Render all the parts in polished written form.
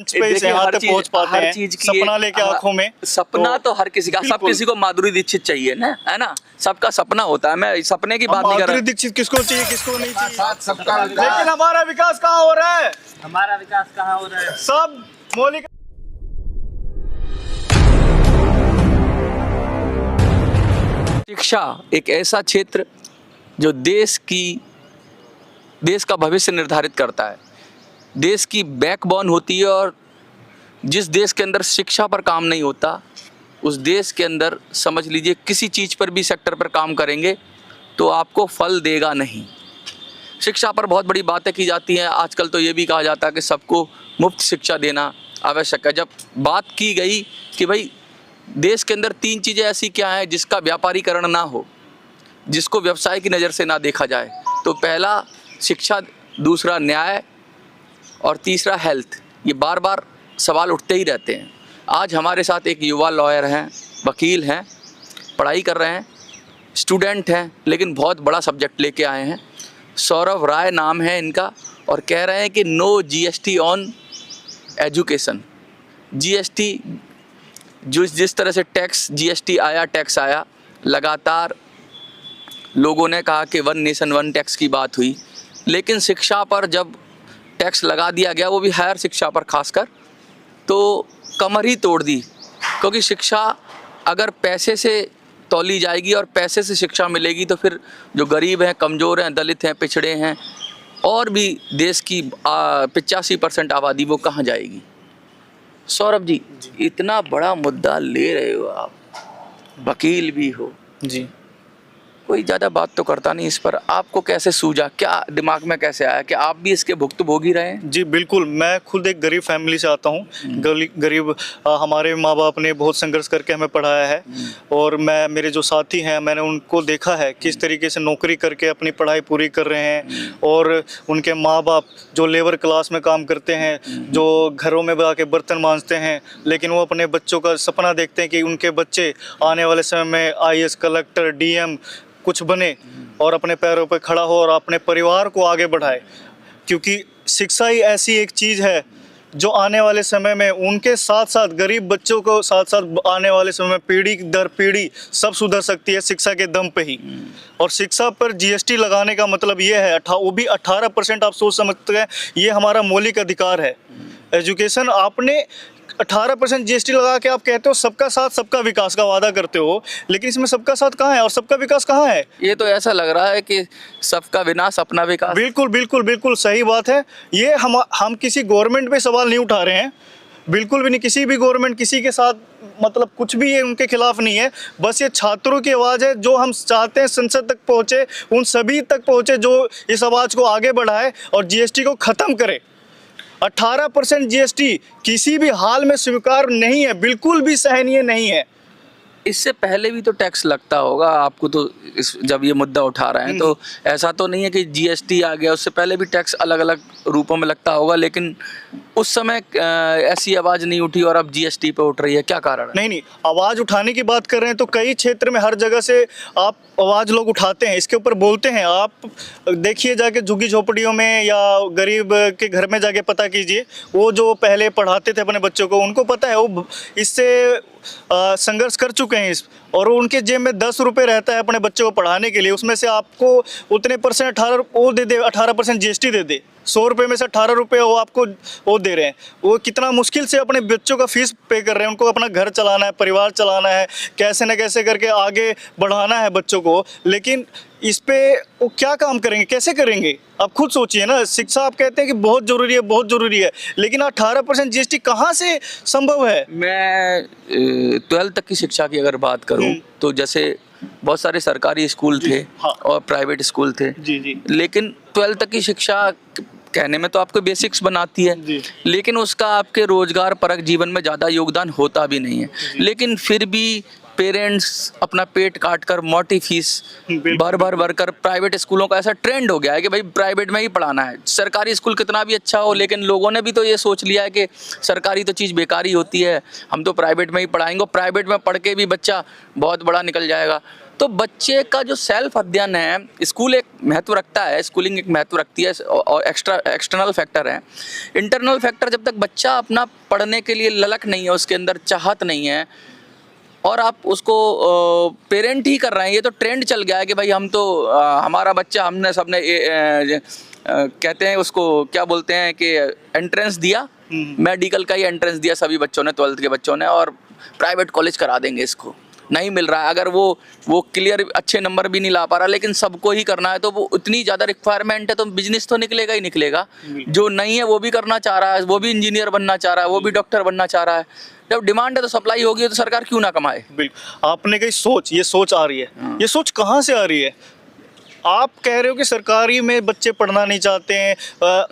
मंच पे इस यहाँ तक पहुंच पाते हर हैं, चीज की सपना लेके आंखों में। सपना तो हर किसी का, सब बिल्कुल। किसी को माधुरी दीक्षित चाहिए ना, है ना, सबका सपना होता है। मैं सपने की बात नहीं कर माधुरी रहा। दीक्षित किसको चाहिए, किसको नहीं चाहिए, सबका लेकिन हमारा विकास कहाँ हो रहा है? हमारा विकास कहाँ हो रहा है? सब मौलिक शिक्षा एक ऐसा क्षेत्र जो देश का भविष्य निर्धारित करता है, देश की बैकबोन होती है। और जिस देश के अंदर शिक्षा पर काम नहीं होता, उस देश के अंदर समझ लीजिए किसी चीज़ पर भी सेक्टर पर काम करेंगे तो आपको फल देगा नहीं। शिक्षा पर बहुत बड़ी बातें की जाती हैं। आजकल तो ये भी कहा जाता है कि सबको मुफ्त शिक्षा देना आवश्यक है। जब बात की गई कि भाई देश के अंदर 3 चीज़ें ऐसी क्या हैं जिसका व्यापारीकरण ना हो, जिसको व्यवसाय की नज़र से ना देखा जाए, तो पहला शिक्षा, दूसरा न्याय और तीसरा हेल्थ। ये बार बार सवाल उठते ही रहते हैं। आज हमारे साथ एक युवा लॉयर हैं, वकील हैं, पढ़ाई कर रहे हैं, स्टूडेंट हैं, लेकिन बहुत बड़ा सब्जेक्ट लेके आए हैं। सौरभ राय नाम है इनका, और कह रहे हैं कि no GST on education. GST जिस तरह से टैक्स जीएसटी आया, टैक्स आया, लगातार लोगों ने कहा कि 1 नेशन 1 टैक्स की बात हुई, लेकिन शिक्षा पर जब टैक्स लगा दिया गया, वो भी हायर शिक्षा पर खासकर, तो कमर ही तोड़ दी। क्योंकि शिक्षा अगर पैसे से तौली जाएगी और पैसे से शिक्षा मिलेगी तो फिर जो गरीब हैं, कमज़ोर हैं, दलित हैं, पिछड़े हैं, और भी देश की 85% आबादी, वो कहाँ जाएगी? सौरभ जी, इतना बड़ा मुद्दा ले रहे हो आप, वकील भी हो जी, कोई ज़्यादा बात तो करता नहीं इस पर, आपको कैसे सूझा, क्या दिमाग में कैसे आया कि आप भी इसके भुक्तभोगी रहे हैं? जी बिल्कुल। मैं खुद एक गरीब फैमिली से आता हूँ। गरीब हमारे माँ बाप ने बहुत संघर्ष करके हमें पढ़ाया है, और मेरे जो साथी हैं, मैंने उनको देखा है किस तरीके से नौकरी करके अपनी पढ़ाई पूरी कर रहे हैं। और उनके माँ बाप जो लेबर क्लास में काम करते हैं, जो घरों में आके बर्तन मांजते हैं, लेकिन वो अपने बच्चों का सपना देखते हैं कि उनके बच्चे आने वाले समय में आईएएस, कलेक्टर, डीएम कुछ बने और अपने पैरों पर खड़ा हो और अपने परिवार को आगे बढ़ाए। क्योंकि शिक्षा ही ऐसी एक चीज़ है जो आने वाले समय में उनके साथ साथ गरीब बच्चों को साथ साथ आने वाले समय में पीढ़ी दर पीढ़ी सब सुधर सकती है शिक्षा के दम पे ही। और शिक्षा पर जीएसटी लगाने का मतलब ये है, वो भी 18%। आप सोच समझते हैं, ये हमारा मौलिक अधिकार है। एजुकेशन आपने 18% जीएसटी लगा के आप कहते हो सबका साथ सबका विकास का वादा करते हो, लेकिन इसमें सबका साथ कहाँ है और सबका विकास कहाँ है? ये तो ऐसा लग रहा है कि सबका विनाश अपना विकास। बिल्कुल बिल्कुल बिल्कुल सही बात है। ये हम किसी गवर्नमेंट पे सवाल नहीं उठा रहे हैं, बिल्कुल भी नहीं। किसी भी गवर्नमेंट किसी के साथ मतलब कुछ भी ये उनके खिलाफ नहीं है। बस ये छात्रों की आवाज़ है जो हम चाहते हैं संसद तक पहुँचे, उन सभी तक पहुँचे जो इस आवाज़ को आगे बढ़ाए और जीएसटी को ख़त्म करे। 18% जीएसटी किसी भी हाल में स्वीकार नहीं है, बिल्कुल भी सहनीय नहीं है। इससे पहले भी तो टैक्स लगता होगा आपको, तो जब ये मुद्दा उठा रहे हैं तो ऐसा तो नहीं है कि जीएसटी आ गया, उससे पहले भी टैक्स अलग अलग रूपों में लगता होगा, लेकिन उस समय ऐसी आवाज़ नहीं उठी और अब जीएसटी पे उठ रही है, क्या कारण है? नहीं, आवाज़ उठाने की बात कर रहे हैं तो कई क्षेत्र में हर जगह से आप आवाज़ लोग उठाते हैं, इसके ऊपर बोलते हैं। आप देखिए जाके झुग्गी झोपड़ियों में या गरीब के घर में जाके पता कीजिए, वो जो पहले पढ़ाते थे अपने बच्चों को, उनको पता है, वो इससे संघर्ष कर चुके हैं और उनके जेब में 10 रुपये रहता है अपने बच्चों को पढ़ाने के लिए, उसमें से आपको उतने परसेंट 18% जीएसटी दे दे। 100 रुपये में से 18 रुपये वो आपको वो दे रहे हैं। वो कितना मुश्किल से अपने बच्चों का फीस पे कर रहे हैं, उनको अपना घर चलाना है, परिवार चलाना है, कैसे न कैसे करके आगे बढ़ाना है बच्चों को। लेकिन इस पे वो क्या काम करेंगे, कैसे करेंगे? आप खुद सोचिए ना। शिक्षा आप कहते हैं कि बहुत ज़रूरी है, बहुत ज़रूरी है, लेकिन 18% जीएसटी कहाँ से संभव है? मैं 12th तक की शिक्षा की अगर बात करूं तो जैसे बहुत सारे सरकारी स्कूल थे और प्राइवेट स्कूल थे, लेकिन 12th तक की शिक्षा कहने में तो आपको बेसिक्स बनाती है, लेकिन उसका आपके रोजगार परक जीवन में ज़्यादा योगदान होता भी नहीं है। लेकिन फिर भी पेरेंट्स अपना पेट काट कर मोटी फीस भर कर प्राइवेट स्कूलों का ऐसा ट्रेंड हो गया है कि भाई प्राइवेट में ही पढ़ाना है। सरकारी स्कूल कितना भी अच्छा हो, लेकिन लोगों ने भी तो ये सोच लिया है कि सरकारी तो चीज़ बेकारी होती है, हम तो प्राइवेट में ही पढ़ाएंगे, प्राइवेट में पढ़ के भी बच्चा बहुत बड़ा निकल जाएगा। तो बच्चे का जो सेल्फ अध्ययन है, स्कूल एक महत्व रखता है, स्कूलिंग एक महत्व रखती है और एक्सटर्नल फैक्टर है। इंटरनल फैक्टर, जब तक बच्चा अपना पढ़ने के लिए ललक नहीं है, उसके अंदर चाहत नहीं है और आप उसको पेरेंट ही कर रहे हैं, ये तो ट्रेंड चल गया है कि भाई हम तो हमारा बच्चा, हमने सबने कहते हैं उसको क्या बोलते हैं कि एंट्रेंस दिया, मेडिकल का ही एंट्रेंस दिया सभी बच्चों ने, 12th के बच्चों ने, और प्राइवेट कॉलेज करा देंगे इसको। नहीं मिल रहा है, अगर वो क्लियर अच्छे नंबर भी नहीं ला पा रहा, लेकिन सबको ही करना है, तो वो उतनी ज़्यादा रिक्वायरमेंट है, तो बिजनेस तो निकलेगा ही निकलेगा। जो नहीं है वो भी करना चाह रहा है, वो भी इंजीनियर बनना चाह रहा है, वो भी डॉक्टर बनना चाह रहा है। जब डिमांड है तो सप्लाई होगी, तो सरकार क्यों ना कमाए। बिल्कुल, आपने कही सोच, ये सोच आ रही है, ये सोच कहाँ से आ रही है? आप कह रहे हो कि सरकारी में बच्चे पढ़ना नहीं चाहते हैं,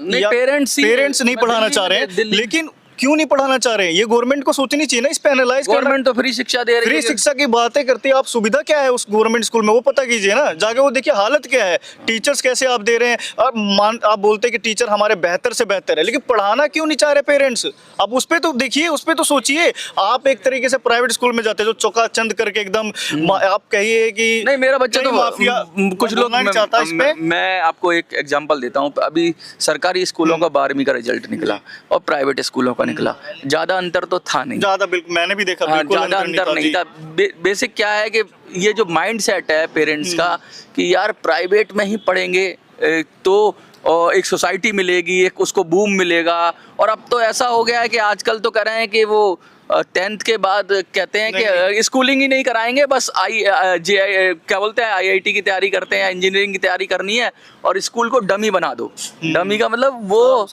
नहीं, पेरेंट्स नहीं पढ़ाना चाह रहे हैं, लेकिन क्यों नहीं पढ़ाना चाह रहे हैं? ये गवर्नमेंट को सोचनी चाहिए ना, इस पे एनालाइज करना। गवर्नमेंट तो फ्री शिक्षा दे रही है। फ्री शिक्षा की बातें करती है, आप सुविधा क्या है उस गवर्नमेंट स्कूल में वो पता कीजिए ना, जाके वो देखिए हालत क्या है, टीचर्स कैसे आप दे रहे हैं। और आप बोलते हैं कि टीचर हमारे बेहतर से बेहतर है, लेकिन पढ़ाना क्यों नहीं चाह रहे पेरेंट्स? आप उस पर तो देखिए, उस पर तो सोचिए। आप एक तरीके से प्राइवेट स्कूल में जाते हैं जो चौकाचंद करके एकदम, आप कहिए कि नहीं, मेरा बच्चा तो माफिया, कुछ लोग, नहीं चाहता इस पे। मैं आपको एक एग्जांपल देता हूँ। अभी सरकारी स्कूलों का 12वीं का रिजल्ट निकला और प्राइवेट स्कूलों का निकला, ज्यादा अंतर तो था नहीं। ज्यादा, बिल्कुल मैंने भी देखा, बिल्कुल ज्यादा अंतर नहीं था। बेसिक क्या है कि ये जो माइंड सेट है पेरेंट्स का कि यार प्राइवेट में ही पढ़ेंगे तो एक सोसाइटी मिलेगी, एक उसको बूम मिलेगा। और अब तो ऐसा हो गया है कि आजकल तो कह रहे हैं कि वो 10th के बाद कहते हैं कि स्कूलिंग ही नहीं कराएंगे, बस क्या बोलते हैं, IIT की तैयारी करते हैं, इंजीनियरिंग की तैयारी करनी है और स्कूल को डमी बना दो। डमी का मतलब वो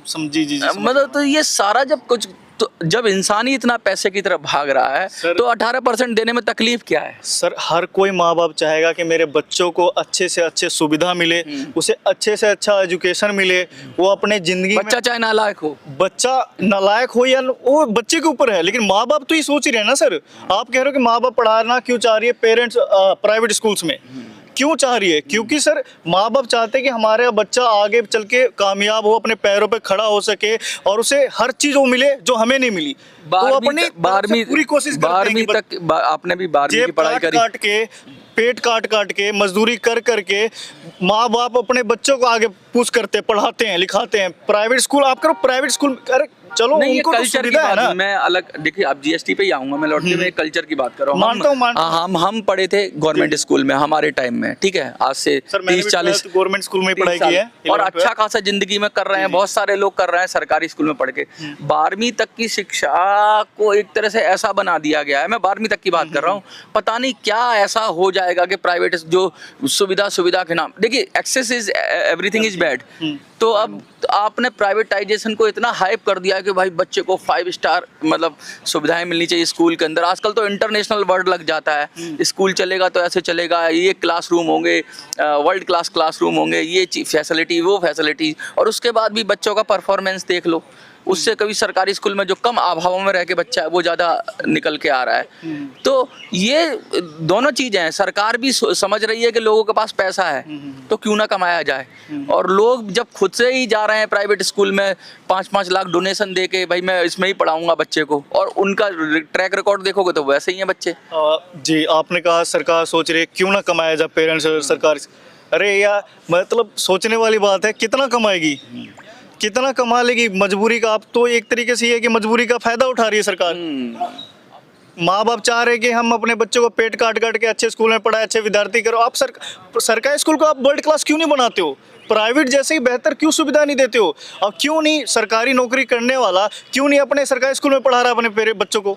समझी जी, मतलब, तो ये सारा जब इंसान ही इतना पैसे की तरफ भाग रहा है तो 18% देने में तकलीफ क्या है? सर, हर कोई माँ बाप चाहेगा कि मेरे बच्चों को अच्छे से अच्छे सुविधा मिले, उसे अच्छे से अच्छा एजुकेशन मिले, वो अपने जिंदगी में, बच्चा चाहे नालायक हो, बच्चा नालायक हो या वो बच्चे के ऊपर है, लेकिन माँ बाप तो ये सोच ही रहे हैं ना सर। आप कह रहे हो कि माँ बाप पढ़ाना क्यों चाह रही है पेरेंट्स प्राइवेट स्कूल्स में, क्यों चाह रही है? क्योंकि सर माँ बाप चाहते हैं कि हमारा बच्चा आगे चल के कामयाब हो, अपने पैरों पे खड़ा हो सके और उसे हर चीज वो मिले जो हमें नहीं मिली। तो अपनी 12वीं पूरी कोशिश करते हैं। 12वीं तक आपने भी 12वीं की पढ़ाई करी, काट के, पेट काट के, मजदूरी कर करके माँ बाप अपने बच्चों को आगे पुश करते, पढ़ाते हैं, लिखाते हैं। प्राइवेट स्कूल आप करो, प्राइवेट स्कूल, अरे चलो नहीं, उनको कल्चर की सुविधा है ना। बात मैं अलग, देखिए आप GST पे ही आऊंगा मैं लौट के, मैं कल्चर की बात कर रहा हूँ। मानता हूँ। हम पढ़े थे गवर्नमेंट स्कूल में हमारे टाइम में, ठीक है, आज से 30-40 गवर्नमेंट स्कूल में पढ़ाई की है और अच्छा खासा जिंदगी में कर रहे हैं, बहुत सारे लोग कर रहे हैं सरकारी स्कूल में पढ़ के। 12वीं तक की शिक्षा को एक तरह से ऐसा बना दिया गया है, मैं 12वीं तक की बात कर रहा हूँ, पता नहीं क्या ऐसा हो जाएगा कि प्राइवेट जो सुविधा के नाम, देखिए access is everything is bad. तो अब आपने प्राइवेटाइजेशन को इतना हाइप कर दिया कि भाई बच्चे को 5 स्टार मतलब सुविधाएं मिलनी चाहिए स्कूल के अंदर। आजकल तो इंटरनेशनल वर्ड लग जाता है, स्कूल चलेगा तो ऐसे चलेगा, ये क्लासरूम होंगे, वर्ल्ड क्लास क्लासरूम होंगे, ये फैसिलिटी वो फैसिलिटी, और उसके बाद भी बच्चों का परफॉर्मेंस देख लो, उससे कभी सरकारी स्कूल में जो कम अभावों में रह के बच्चा है वो ज़्यादा निकल के आ रहा है। तो ये दोनों चीज़ें हैं, सरकार भी समझ रही है कि लोगों के पास पैसा है तो क्यों ना कमाया जाए, और लोग जब खुद से ही जा रहे हैं प्राइवेट स्कूल में 5-5 लाख डोनेशन दे के, भाई मैं इसमें ही पढ़ाऊंगा बच्चे को, और उनका ट्रैक रिकॉर्ड देखोगे तो वैसे ही हैं बच्चे। जी, आपने कहा सरकार सोच रही है क्यों ना कमाया जाए पेरेंट्स सरकार। अरे यार, मतलब सोचने वाली बात है, कितना कमाएगी, कितना कमा लेगी? मजबूरी का, आप तो एक तरीके से ये है कि मजबूरी का फायदा उठा रही है सरकार। माँ बाप चाह रहे हैं कि हम अपने बच्चों को पेट काट के अच्छे स्कूल में पढ़ाए, अच्छे विद्यार्थी करो। आप सरकारी स्कूल को आप वर्ल्ड क्लास क्यों नहीं बनाते हो? प्राइवेट जैसे ही बेहतर क्यों सुविधा नहीं देते हो? और क्यों नहीं सरकारी नौकरी करने वाला क्यों नहीं अपने सरकारी स्कूल में पढ़ा रहा अपने बच्चों को?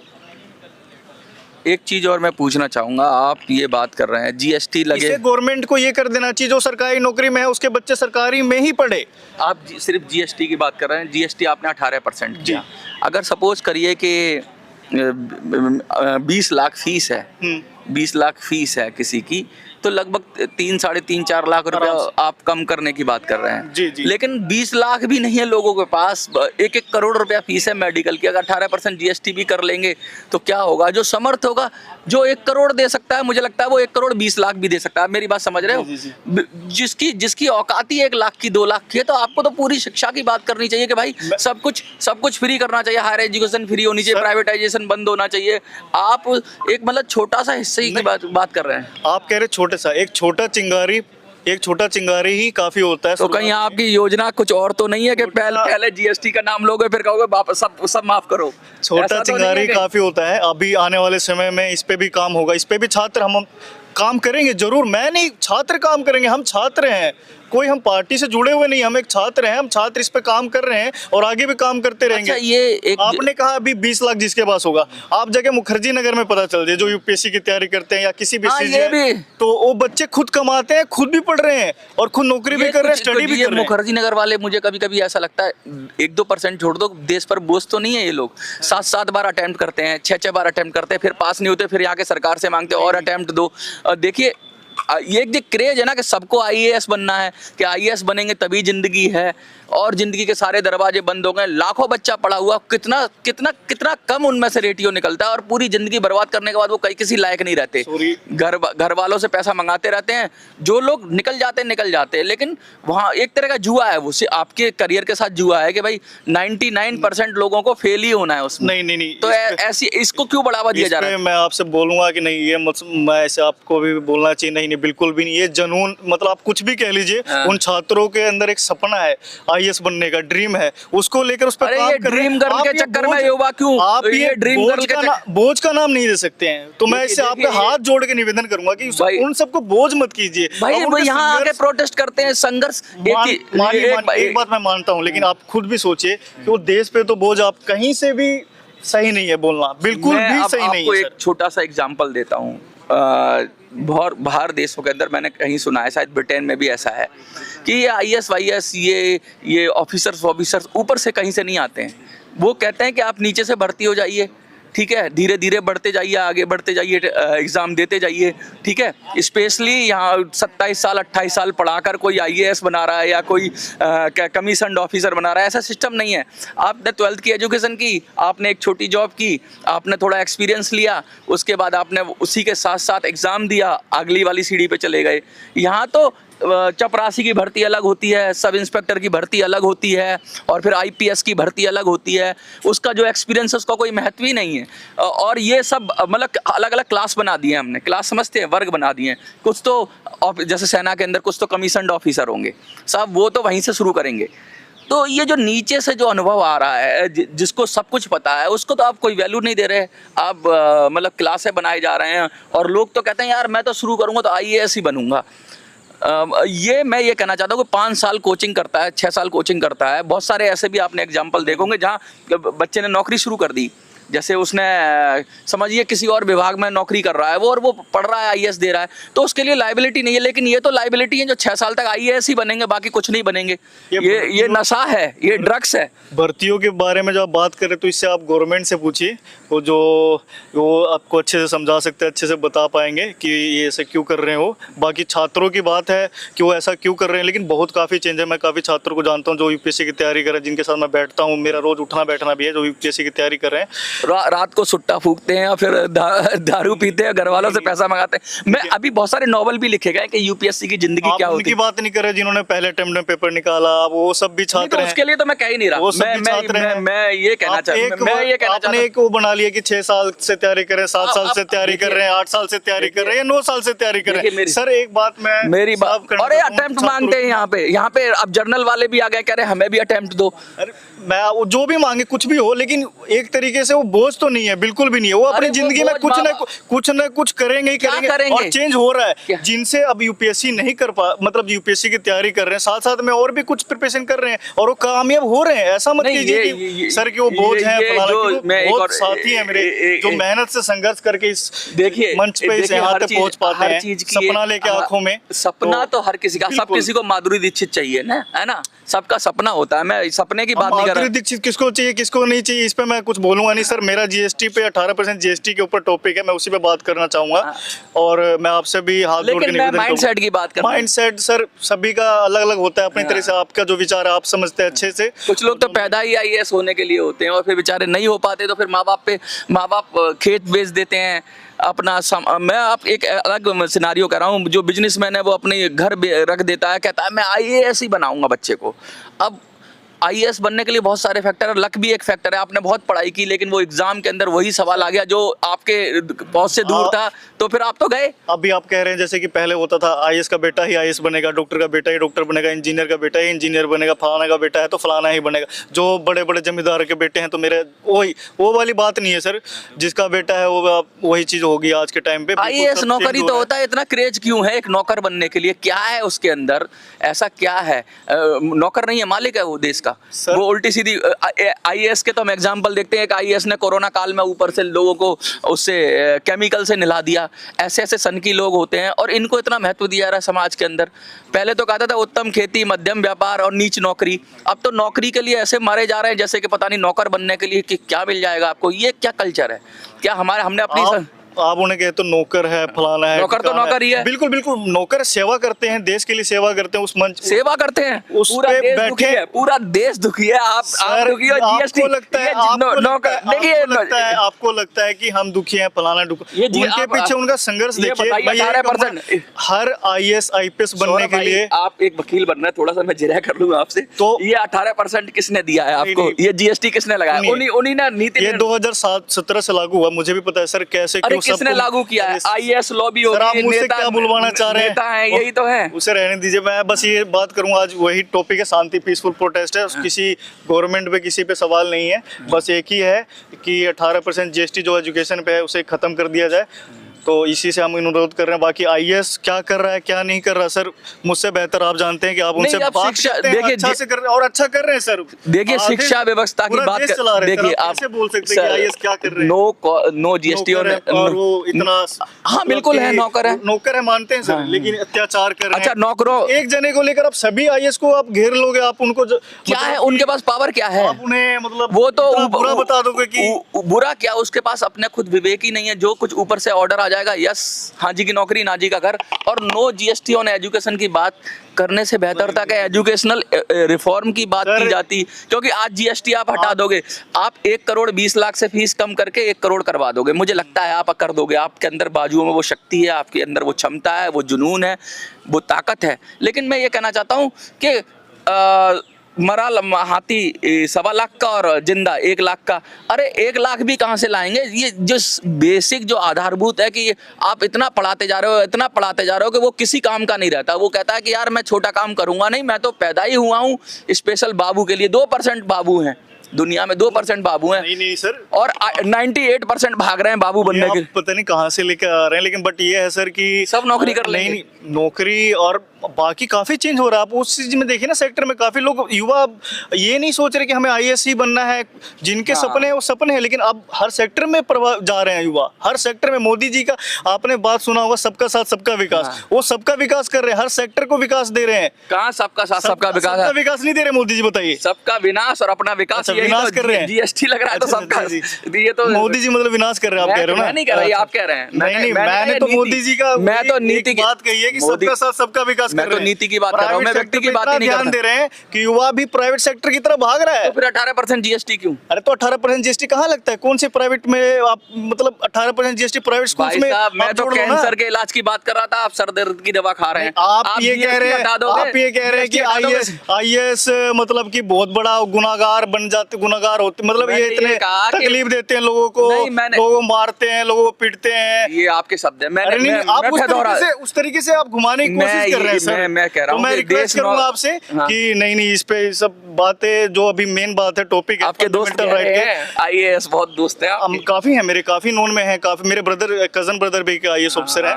एक चीज और मैं पूछना चाहूंगा, आप ये बात कर रहे हैं GST लगे, इसे गवर्नमेंट को ये कर देना चाहिए जो सरकारी नौकरी में है उसके बच्चे सरकारी में ही पढ़े। आप सिर्फ GST की बात कर रहे हैं, GST आपने 18% किया। अगर सपोज करिए कि 20 लाख फीस है, 20 लाख फीस है किसी की, तो लगभग 3, साढ़े 3, 4 लाख रुपया आराम से। आप कम करने की बात कर रहे हैं। जी, जी। लेकिन 20 लाख भी नहीं है लोगों के पास, 1-1 करोड़ रुपया फीस है मेडिकल की। अगर 18% जीएसटी भी कर लेंगे तो क्या होगा? जो समर्थ होगा, जो 1 करोड़ दे सकता है, मुझे लगता है वो 1 करोड़ 20 लाख भी दे सकता है। आप मेरी बात समझ रहे हो? जी, जी, जिसकी औकात ही 1 लाख की, 2 लाख की है, तो आपको तो पूरी शिक्षा की बात करनी चाहिए कि भाई सब कुछ फ्री करना चाहिए, हायर एजुकेशन फ्री होनी चाहिए, सर- प्राइवेटाइजेशन बंद होना चाहिए। आप एक मतलब छोटा सा हिस्से की बात कर रहे हैं। आप कह रहे छोटे सा, एक छोटा चिंगारी ही काफी होता है। तो कहीं आपकी योजना कुछ और तो नहीं है कि पहले जीएसटी का नाम लोगे फिर कहोगे वापस सब माफ करो? छोटा ऐसा तो नहीं है चिंगारी कि- काफी होता है। अभी आने वाले समय में इस पे भी काम होगा, इस पे भी छात्र हम काम करेंगे जरूर। मैं नहीं, छात्र काम करेंगे। हम छात्र हैं, कोई हम पार्टी से जुड़े हुए नहीं, हम एक छात्र हैं। हम छात्र इस पे काम कर रहे हैं और आगे भी काम करते रहेंगे। अच्छा, ये एक आपने कहा अभी 20 लाख जिसके पास होगा, आप जगह मुखर्जी नगर में पता चल जाए, जो यूपीएससी की तैयारी करते हैं या किसी भी हाँ, ये CGI, भी। तो वो बच्चे खुद कमाते हैं, खुद भी पढ़ रहे हैं और खुद नौकरी भी कर रहे हैं, स्टडी भी ये कर रहे हैं। मुखर्जी नगर वाले, मुझे कभी कभी ऐसा लगता है 1-2% छोड़ दो, देश पर बोझ तो नहीं है ये लोग। 7-7 बार अटेम्प्ट करते हैं, 6-6 बार अटेम्प्ट करते हैं, फिर पास नहीं होते, फिर यहाँ के सरकार से मांगते हैं और अटेम्प्ट दो। देखिए, ये एक क्रेज है ना कि सबको आईएएस बनना है, कि आईएएस बनेंगे तभी जिंदगी है, और जिंदगी के सारे दरवाजे बंद हो गए। लाखों बच्चा पढ़ा हुआ, कितना कम उनमें से रेटियो निकलता है, और पूरी जिंदगी बर्बाद करने के बाद वो कहीं किसी लायक नहीं रहते। घर वालों से पैसा मंगाते रहते हैं। जो लोग निकल जाते हैं, लेकिन वहाँ एक तरह का जुआ है, वो आपके करियर के साथ जुआ है कि भाई 99% लोगों को फेल ही होना है उसमें। नहीं तो ऐसी इसको क्यों बढ़ावा दिया जा रहा है? मैं आपसे बोलूंगा कि नहीं, ये मैं ऐसे आपको भी बोलना चाहिए, नहीं बिल्कुल भी नहीं। ये जुनून, मतलब आप कुछ भी कह लीजिए, उन छात्रों के अंदर एक सपना है, आईएएस बनने का ड्रीम है, उसको लेकर उस पर अरे काम ये कर रहे हैं। ड्रीम गर्ल आप के ये चक्कर में बोझ- युवा क्यों? आप ये ये ड्रीम गर्ल के बोझ का नाम नहीं दे सकते हैं। तो मैं इससे देखिए, आपके हाथ जोड़ के निवेदन करूंगा कि भाई- उन सबको बोझ मत कीजिए। भाई अब वो उनके यहाँ आके संघर्ष- प्रोटेस्ट करते हैं, संघर्ष। एक बात मैं मानता हूँ, लेकिन आप खुद भी सोचिए कि वो देश पे तो बोझ आप कहीं से भी सही नहीं है बोलना, बिल्कुल मैं भी अब सही नहीं आपको है एक सर। छोटा सा एग्जांपल देता हूँ। बाहर देशों के अंदर मैंने कहीं सुना है, शायद ब्रिटेन में भी ऐसा है, कि ये आईएएस वाईएएस ये ऑफिसर्स ऊपर से कहीं से नहीं आते हैं। वो कहते हैं कि आप नीचे से भर्ती हो जाइए, ठीक है, धीरे धीरे बढ़ते जाइए, आगे बढ़ते जाइए, एग्ज़ाम देते जाइए, ठीक है। स्पेशली यहाँ 27 साल 28 साल पढ़ाकर कोई आईएएस बना रहा है या कोई कमीशन्ड ऑफिसर बना रहा है, ऐसा सिस्टम नहीं है। आपने 12th की एजुकेशन की, आपने एक छोटी जॉब की, आपने थोड़ा एक्सपीरियंस लिया, उसके बाद आपने उसी के साथ साथ एग्ज़ाम दिया, अगली वाली सीढ़ी पे चले गए। यहाँ तो चपरासी की भर्ती अलग होती है, सब इंस्पेक्टर की भर्ती अलग होती है, और फिर आईपीएस की भर्ती अलग होती है। उसका जो एक्सपीरियंस है उसका कोई महत्व ही नहीं है। और ये सब मतलब अलग अलग क्लास बना दिए हमने, क्लास समझते हैं, वर्ग बना दिए हैं। कुछ तो जैसे सेना के अंदर कुछ तो कमीशन्ड ऑफिसर होंगे साहब, वो तो वहीं से शुरू करेंगे। तो ये जो नीचे से जो अनुभव आ रहा है, जिसको सब कुछ पता है, उसको तो आप कोई वैल्यू नहीं दे रहे। आप मतलब क्लासें बनाए जा रहे हैं, और लोग तो कहते हैं यार मैं तो शुरू करूँगा तो आईएएस ही बनूंगा। मैं ये कहना चाहता हूँ कि 5 साल कोचिंग करता है, 6 साल कोचिंग करता है। बहुत सारे ऐसे भी आपने एग्जाम्पल देखोगे जहाँ बच्चे ने नौकरी शुरू कर दी, जैसे उसने समझिए किसी और विभाग में नौकरी कर रहा है वो, और वो पढ़ रहा है, आईएएस दे रहा है, तो उसके लिए लाइबिलिटी नहीं है। लेकिन ये तो लाइबिलिटी है जो 6 साल तक आईएएस ही बनेंगे, बाकी कुछ नहीं बनेंगे। ये नशा है, ये ड्रग्स है। भर्तियों के बारे में जब आप बात करें तो इससे आप गवर्नमेंट से पूछिए, वो आपको अच्छे से समझा सकते हैं, अच्छे से बता पाएंगे कि ये ऐसे क्यों कर रहे हो। बाकी छात्रों की बात है कि वो ऐसा क्यों कर रहे हैं, लेकिन बहुत काफ़ी चेंज है। मैं काफ़ी छात्रों को जानता हूँ जो यूपीएससी की तैयारी कर रहे हैं, जिनके साथ मैं बैठता हूँ, मेरा रोज़ उठना बैठना भी है, जो यूपीएससी की तैयारी कर रहे हैं। रात को सुट्टा फूकते हैं, फिर दारू पीते हैं, घर वालों से पैसा मंगाते हैं। मैं अभी बहुत सारे नॉवल भी लिखे गए कि यूपीएससी की जिंदगी क्या होती है। उनकी बात नहीं कर रहे जिन्होंने पहले अटेम्प्ट में पेपर निकाला, वो सब भी छात्र हैं। उसके लिए तो मैं कह ही नहीं रहा। मैं ये कहना चाहता आपने एक वो बना लिया कि 6 साल से तैयारी कर रहे हैं, 7 साल से तैयारी कर रहे हैं, 8 साल से तैयारी कर रहे हैं, 9 साल से तैयारी कर रहे हैं। सर एक बात मेरी बात, अरे अटेम्प्ट मांगते हैं यहाँ पे अब जर्नल वाले भी आ गए, कह रहे हमें भी अटेम्प्ट दो। अरे मैं जो भी मांगे कुछ भी हो, लेकिन एक तरीके से वो बोझ तो नहीं है, बिल्कुल भी नहीं है। वो अपनी जिंदगी में कुछ न कुछ करेंगे ही करेंगे, और चेंज हो रहा है। जिनसे अब यूपीएससी नहीं कर पा, मतलब यूपीएससी की तैयारी कर रहे हैं, साथ साथ में और भी कुछ प्रिपरेशन कर रहे हैं, और वो कामयाब हो रहे हैं। ऐसा मत कीजिए कि सर कि वो बोझ है, बहुत साथी है मेरे जो मेहनत से संघर्ष करके इस मंच पे इस यहाँ तक पहुंच पाते हैं, सपना लेके आंखों में। सपना तो हर किसी का, सब किसी को माधुरी दीक्षित चाहिए ना, है ना, सबका सपना होता है। मैं सपने की बात नहीं कर माधुरी दीक्षित किसको चाहिए किसको नहीं चाहिए इस पे मैं कुछ बोलूंगा नहीं सर। मेरा जीएसटी पे 18% जीएसटी के ऊपर टॉपिक है, मैं उसी पे बात करना चाहूंगा। और मैं आपसे भी हाथ जोड़ के लेकिन मैं माइंडसेट की बात कर रहा हूं। माइंडसेट सर सभी का अलग अलग होता है अपनी तरह से, आपका जो विचार है आप समझते हैं अच्छे से। कुछ लोग तो पैदा ही आईएएस होने के लिए होते हैं और फिर बेचारे नहीं हो पाते तो फिर माँ बाप खेत बेच देते हैं अपना मैं आप एक अलग सिनारियो कह रहा हूँ। जो बिजनेसमैन है वो अपने घर रख देता है, कहता है मैं आईएएस ही बनाऊंगा बच्चे को। अब आईएएस बनने के लिए बहुत सारे फैक्टर है, लक भी एक फैक्टर है। आपने बहुत पढ़ाई की लेकिन वो एग्जाम के अंदर वही सवाल आ गया जो आपके पहुंच से दूर था, तो फिर आप तो गए। अभी आप कह रहे हैं जैसे कि पहले होता था आईएएस का बेटा ही आईएएस बनेगा, डॉक्टर का बेटा ही डॉक्टर बनेगा, इंजीनियर का बेटा ही इंजीनियर बनेगा, फलाना का बेटा है तो फलाना ही बनेगा। जो बड़े बड़े जमींदार के बेटे हैं तो मेरे वो वाली बात नहीं है सर। जिसका बेटा है वो वही चीज होगी आज के टाइम पे। आईएएस नौकरी तो होता है, इतना क्रेज क्यों है एक नौकर बनने के लिए? क्या है उसके अंदर, ऐसा क्या है? नौकर नहीं है, मालिक है वो देश का। वो उल्टी सीधी आईएएस के तो हम एग्जांपल देखते हैं कि आईएएस ने कोरोना काल में ऊपर से लोगों को उससे केमिकल से नहला दिया। ऐसे ऐसे सनकी लोग होते हैं और इनको इतना महत्व दिया जा रहा है समाज के अंदर। पहले तो कहता था उत्तम खेती, मध्यम व्यापार और नीच नौकरी। अब तो नौकरी के लिए ऐसे मारे जा रहे हैं जैसे कि पता नहीं नौकर बनने के लिए कि क्या मिल जाएगा आपको। ये क्या कल्चर है? क्या हमने अपनी आप उन्हें कहते तो नौकर है फलाना है, नौकर तो नौकर ही है। बिल्कुल बिल्कुल नौकर सेवा करते हैं, देश के लिए सेवा करते हैं, उस मंच सेवा करते हैं। उस पूरा पे देश बैठे, दुखी है, पूरा देश दुखी है। आप दुखी हो, जीएसटी आपको लगता है आपको लगता है कि हम दुखी हैं फलाना दुखी। उनके पीछे उनका संघर्ष देखिए। हर आईएएस आईपीएस बनने के लिए आप एक वकील बनना है, थोड़ा सा मैं जिरा कर लूंगा आपसे। तो ये 18% किसने दिया है आपको? ये जीएसटी किसने लगाया? उन्हीं ने नीति। ये 2017 से लागू हुआ, मुझे भी पता है सर कैसे क्यों किसने लागू किया है? आईएएस लॉबी होगी, आप मुझसे क्या बुलवाना चाह रहे हैं? यही तो है। उसे रहने दीजिए, मैं बस ये बात करूंगा। आज वही टॉपिक है, शांति पीसफुल प्रोटेस्ट है। किसी गवर्नमेंट पे किसी पे सवाल नहीं है, बस एक ही है कि 18% जीएसटी जो एजुकेशन पे है उसे खत्म कर दिया जाए। तो इसी से हम अनुरोध कर रहे हैं। बाकी आईएएस क्या कर रहा है क्या नहीं कर रहा सर, मुझसे बेहतर आप जानते हैं कि आप उनसे बात करते हैं, अच्छा से कर रहे हैं और अच्छा कर रहे हैं सर। देखिए शिक्षा व्यवस्था की बात देखिए, आप कैसे बोल सकते हैं कि आईएएस क्या कर रहे हैं? नो जीएसटी और वो इतना हाँ बिल्कुल है, नौकर है मानते हैं सर, लेकिन अत्याचार कर रहे हैं। अच्छा नौकरों एक जने को लेकर आप सभी आईएएस को आप घेर लोगे, आप उनको क्या है उनके पास पावर क्या है? आप उन्हें मतलब वो तो बुरा बता दोगे कि बुरा क्या, उसके पास अपने खुद विवेक ही नहीं है। जो कुछ ऊपर से ऑर्डर आ जाएगा, यस हाँ जी की नौकरी ना जी का घर, और नो जीएसटी ऑन एजुकेशन की बात करने से बेहतर था कि एजुकेशनल रिफॉर्म की बात की जाती। क्योंकि आज जीएसटी आप हटा दोगे, आप 1 करोड़ 20 लाख से फीस कम करके 1 करोड़ करवा दोगे। मुझे लगता है आप कर दोगे। आपके अंदर बाजुओं में वो शक्ति है, आपके अंदर वो क्षमता है, वो जुनून है, वो ताकत है। लेकिन मैं ये कहना चाहता हूँ कि मरा हाथी 1.25 लाख का और जिंदा 1 लाख का। अरे 1 लाख भी कहाँ से लाएंगे? ये जो बेसिक जो आधारभूत है कि आप इतना पढ़ाते जा रहे हो कि वो किसी काम का नहीं रहता। वो कहता है कि यार मैं छोटा काम करूंगा नहीं, मैं तो पैदा ही हुआ हूँ स्पेशल बाबू के लिए। 2% बाबू हैं दुनिया में, 2% बाबू हैं। नहीं सर, और 98% भाग रहे हैं बाबू बनने के। पता नहीं कहाँ से लेकर आ रहे हैं, लेकिन बट ये है सर कि सब नौकरी कर लेंगे। नहीं, नौकरी और बाकी काफी चेंज हो रहा है। आप उस चीज में देखिए ना, सेक्टर में काफी लोग युवा ये नहीं सोच रहे कि हमें आईएएस ही बनना है। जिनके सपने हैं वो सपने हैं, लेकिन अब हर सेक्टर में जा रहे हैं युवा। हर सेक्टर में मोदी जी का आपने बात सुना होगा, सबका साथ सबका विकास। वो सबका विकास कर रहे हैं, हर सेक्टर को विकास दे रहे हैं। कहाँ सबका साथ सबका विकास है? विकास नहीं दे रहे मोदी जी, बताइए। सबका विनाश और अपना विकास, विनाश कर रहे हैं। जीएसटी लग रहा है तो सबका। ये तो मोदी जी मतलब विनाश कर रहे हैं, आप कह रहे हो ना? मैं नहीं कह रहा, आप कह रहे हैं। नहीं, मैंने तो मोदी जी का मैं तो नीति की बात कही है कि सबका साथ सबका विकास कर रहे हैं। मैं तो नीति की बात कर रहा हूं, मैं व्यक्ति की बात नहीं कर रहा। ध्यान दे रहे हैं कि युवा भी प्राइवेट सेक्टर की तरफ भाग रहा है। तो फिर 18% जीएसटी क्यों? अरे तो 18% जीएसटी कहाँ लगता है? कौन से प्राइवेट में आप मतलब 18% जीएसटी प्राइवेट स्कूल में? मैं तो कैंसर के इलाज की बात कर रहा था, आप सर दर्द की दवा खा रहे हैं। आप ये कह रहे हैं कि आईएएस मतलब कि बहुत बड़ा गुनाहगार बन जाते, गुनाहगार होते, मतलब ये इतने तकलीफ देते हैं लोगों को, लोगों मारते हैं, लोगों को पीटते हैं। ये आपके शब्द है। आप उस तरीके से आप घुमाने की कोशिश कर रहे हैं सर। मैं कह रहा हूं, मैं रिक्वेस्ट करूंगा आपसे कि नहीं इस पे सब बातें जो अभी मेन बात है, टॉपिक है आपके दोस्त राइट के आईएएस बहुत दोस्त हैं हम, काफी हैं मेरे, काफी नोन में हैं, काफी मेरे ब्रदर कजन ब्रदर भी आईएएस ऑफिसर हैं,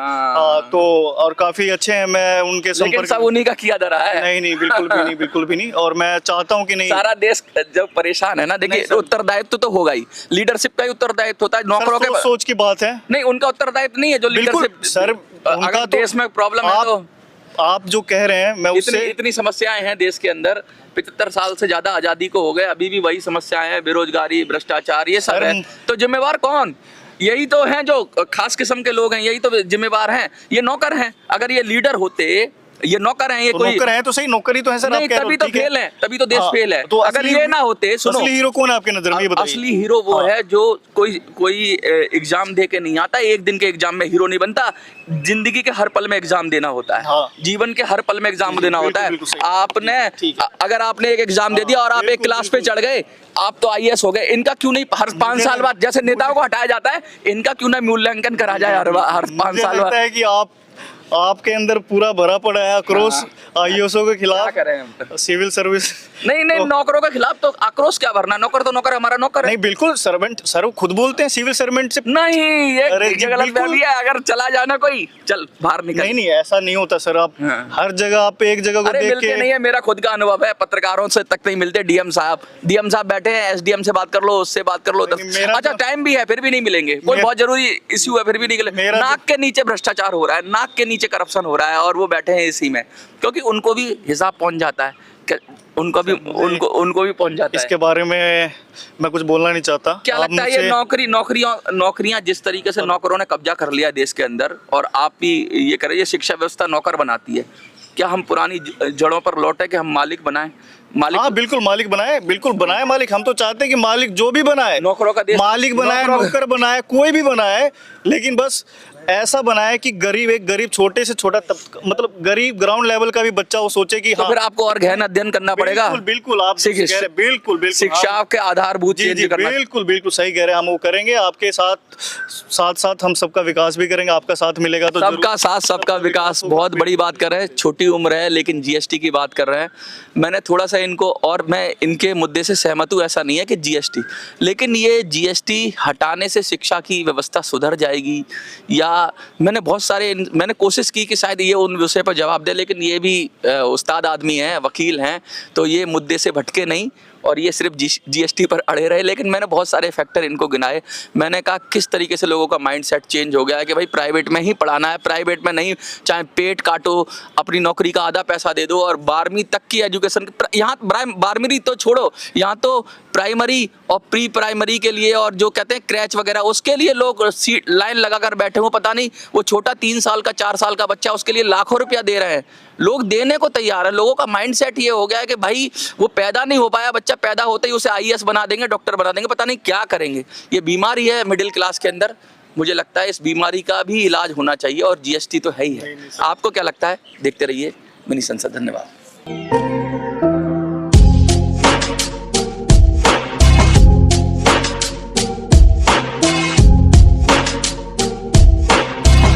तो और काफी अच्छे हैं। मैं उनके संपर्क सब उन्हीं का किया जा रहा है। नहीं बिल्कुल भी नहीं, बिल्कुल भी नहीं। और मैं चाहता हूं कि नहीं, सारा देश जब परेशान है ना, देखिए उत्तरदायित्व तो होगा ही, लीडरशिप का ही उत्तरदायित्व होता है। नौकरों के सोच की बात है, नहीं उनका उत्तरदायित्व नहीं है जो लीडरशिप। सर अगर देश में प्रॉब्लम है तो आप जो कह रहे हैं मैं इतनी उससे इतनी समस्याएं हैं देश के अंदर, 75 साल से ज्यादा आजादी को हो गए, अभी भी वही समस्याएं हैं, बेरोजगारी, भ्रष्टाचार, ये सब सर, है। तो जिम्मेवार कौन? यही तो हैं जो खास किस्म के लोग हैं, यही तो जिम्मेवार हैं। ये नौकर हैं, अगर ये लीडर होते, ये नौकर हैं, ये तो कोई नौकर हैं तो सही, नौकरी तो है सर, नहीं, आप कह रहे हो, तभी तो ठीक है। फेल है, तभी तो देश हाँ, फेल है। तो अगर असली- ये ना होते, सुनो, असली हीरो कौन है आपके नजर में, ये बताइए। असली हीरो वो हाँ। है जो कोई एग्जाम दे के नहीं आता, एक दिन के एग्जाम में हीरो नहीं बनता, जिंदगी के हर पल में एग्जाम देना होता है। हाँ। जीवन के हर पल में एग्जाम देना बिल्कुल, होता है। बिल्कुल सही। आपने ठीक है। अगर आपने एक एग्जाम दे दिया और आप एक बिल्कुल, क्लास पे बिल्कुल। चढ़ गए, आप तो आईएएस हो गए। इनका क्यों नहीं हर 5 साल बाद, जैसे नेताओं को हटाया जाता है, इनका क्यों ना मूल्यांकन करा जाए हर 5 मुझे साल लगता बाद? है कि आपके अंदर पूरा भरा पड़ा है आक्रोश आईएएसओ के क्या खिलाफ, करें हम? Civil service. नहीं, नौकरों के खिलाफ तो आक्रोश क्या भरना? नौकर तो नौकर, हमारा नौकर है। नहीं, बिल्कुल सर्वेंट, सर वो खुद बोलते हैं सिविल सर्वेंट से। नहीं, अरे ये जी, गलत बिल्कुल। फहमी है। अगर चला जाना कोई, चल बाहर निकल। नहीं, ऐसा नहीं होता सर, आप हाँ। हर जगह आप एक जगह को अरे देख मिलते के नहीं है, मेरा खुद का अनुभव है, पत्रकारों से तक नहीं मिलते। डीएम साहब बैठे हैं, एसडीएम से बात कर लो, उससे बात कर लो। नहीं, मेरा अच्छा, तो- टाइम भी है, फिर भी नहीं मिलेंगे। कोई मेरा- बहुत जरूरी इश्यू है, फिर भी नहीं मिलेंगे। मेरा तो- नाक के नीचे भ्रष्टाचार हो रहा है, नाक के नीचे करप्शन हो रहा है, और वो बैठे हैं इसी में, क्योंकि उनको भी हिसाब पहुंच जाता है, उनको भी पहुंच जाता है। इसके बारे में मैं कुछ बोलना नहीं चाहता। क्या आप लगता है ये मुझसे- नौकरियां जिस तरीके से नौकरों ने कब्जा कर लिया देश के अंदर, और आप भी ये करें, ये शिक्षा व्यवस्था नौकर बनाती है, क्या हम पुरानी जड़ों पर लौटे कि हम मालिक बनाएं? मालिक हाँ बिल्कुल, मालिक बनाए, बिल्कुल बनाए मालिक। हम तो चाहते हैं कि मालिक जो भी बनाए, नौकरों का देश, मालिक बनाए, नौकर बनाए, कोई भी बनाए, लेकिन बस ऐसा बनाए कि एक गरीब छोटे से छोटा मतलब गरीब ग्राउंड लेवल का भी बच्चा वो सोचे कि तो हाँ, फिर आपको और गहन अध्ययन करना पड़ेगा। बिल्कुल आप कह रहे हैं, बिल्कुल शिक्षा के आधारभूत जी चेंज जी, करना। बिल्कुल सही कह रहे हैं, हम वो करेंगे आपके साथ हम सबका विकास भी करेंगे, आपका साथ मिलेगा तो सबका साथ सबका विकास, बहुत बड़ी बात कर रहे हैं। छोटी उम्र है लेकिन जीएसटी की बात कर रहे हैं। मैंने थोड़ा सा इनको, और मैं इनके मुद्दे से सहमत हूँ, ऐसा नहीं है कि जीएसटी, लेकिन ये जीएसटी हटाने से शिक्षा की व्यवस्था सुधर जाएगी, या मैंने कोशिश की कि शायद ये उन विषय पर जवाब दे, लेकिन ये भी उस्ताद आदमी हैं, वकील हैं, तो ये मुद्दे से भटके नहीं और ये सिर्फ जीएसटी पर अड़े रहे। लेकिन मैंने बहुत सारे फैक्टर इनको गिनाए। मैंने कहा किस तरीके से लोगों का माइंडसेट चेंज हो गया है कि भाई प्राइवेट में ही पढ़ाना है, प्राइवेट में नहीं, चाहे पेट काटो, अपनी नौकरी का आधा पैसा दे दो, और 12वीं तक की एजुकेशन, यहाँ 12वीं तो छोड़ो, यहाँ तो प्राइमरी और प्री प्राइमरी के लिए, और जो कहते हैं क्रैच वगैरह, उसके लिए लोग सीट लाइन लगाकर बैठे हुए। पता नहीं वो छोटा 3 साल का 4 साल का बच्चा, उसके लिए लाखों रुपया दे रहे हैं, लोग देने को तैयार है। लोगों का माइंडसेट ये हो गया है कि भाई वो पैदा नहीं हो पाया, बच्चा पैदा होते ही उसे आईएएस बना देंगे, डॉक्टर बना देंगे, पता नहीं क्या करेंगे। ये बीमारी है मिडिल क्लास के अंदर। मुझे लगता है इस बीमारी का भी इलाज होना चाहिए, और जीएसटी तो है ही है। आपको क्या लगता है? देखते रहिए मिनी संसद। धन्यवाद।